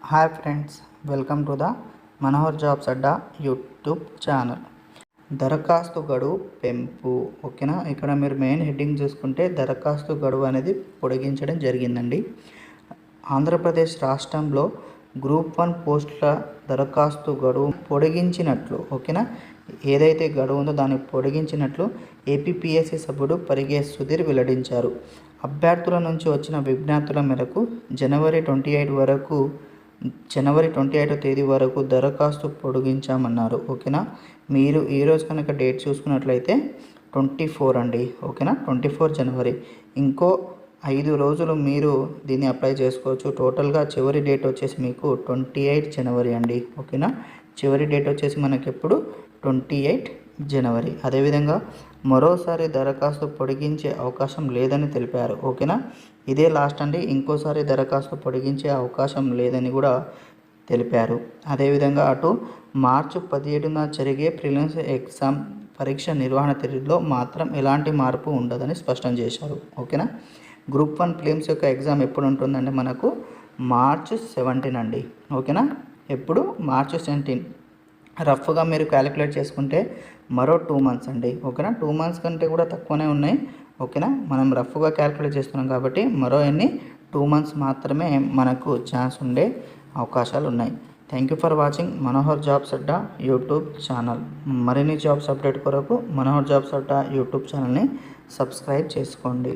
Hi friends, welcome to the Manohar jobs Adda YouTube channel. దరఖాస్తు గడువు పెంపు. ఓకేనా, ఇక్కడ మీరు మెయిన్ హెడ్డింగ్ చూసుకుంటే దరఖాస్తు గడువు అనేది పొడిగించడం జరిగిందండి. ఆంధ్రప్రదేశ్ రాష్ట్రంలో గ్రూప్ 1 పోస్టుల దరఖాస్తు గడువు పొడిగించినట్లు, ఓకేనా, ఏదైతే గడువు ఉందో దాన్ని పొడిగించినట్లు ఏపీపీఎస్సీ సభ్యుడు పరిగే సుధీర్ వెల్లడించారు. అభ్యర్థుల నుంచి వచ్చిన విజ్ఞప్తుల మేరకు జనవరి 28వ తేదీ వరకు దరఖాస్తు పొడిగించామన్నారు. ఓకేనా, మీరు ఈరోజు కనుక డేట్ చూసుకున్నట్లయితే 24 అండి. ఓకేనా, 24 జనవరి. ఇంకో 5 రోజులు మీరు దీన్ని అప్లై చేసుకోవచ్చు. టోటల్గా చివరి డేట్ వచ్చేసి మీకు 28 జనవరి అండి. ఓకేనా, చివరి డేట్ వచ్చేసి మనకి ఎప్పుడు 28 జనవరి. అదేవిధంగా మరోసారి దరఖాస్తు పొడిగించే అవకాశం లేదని తెలిపారు. ఓకేనా, ఇదే లాస్ట్ అండి. ఇంకోసారి దరఖాస్తు పొడిగించే అవకాశం లేదని కూడా తెలిపారు. అదేవిధంగా అటు మార్చి 17న జరిగే ప్రిలిమ్స్ ఎగ్జామ్ పరీక్ష నిర్వహణ తేదీలో మాత్రం ఎలాంటి మార్పు ఉండదని స్పష్టం చేశారు. ఓకేనా, గ్రూప్ 1 ప్రిలిమ్స్ యొక్క ఎగ్జామ్ ఎప్పుడు ఉంటుందండి? మనకు మార్చి 17 అండి. ఓకేనా, ఎప్పుడు? మార్చి 17. రఫ్గా మీరు క్యాలిక్యులేట్ చేసుకుంటే మరో 2 మంత్స్ అండి. ఓకేనా, 2 మంత్స్ కంటే కూడా తక్కువనే ఉన్నాయి. ఓకేనా, మనం రఫ్గా క్యాలిక్యులేట్ చేస్తున్నాం కాబట్టి మరో 2 మంత్స్ మాత్రమే మనకు ఛాన్స్ ఉండే అవకాశాలు ఉన్నాయి. Thank you for watching Manohar jobs Adda YouTube channel. మరిన్ని జాబ్స్ అప్డేట్ కొరకు మనోహర్ జాబ్స్ అడ్డా యూట్యూబ్ ఛానల్ని సబ్స్క్రైబ్ చేసుకోండి.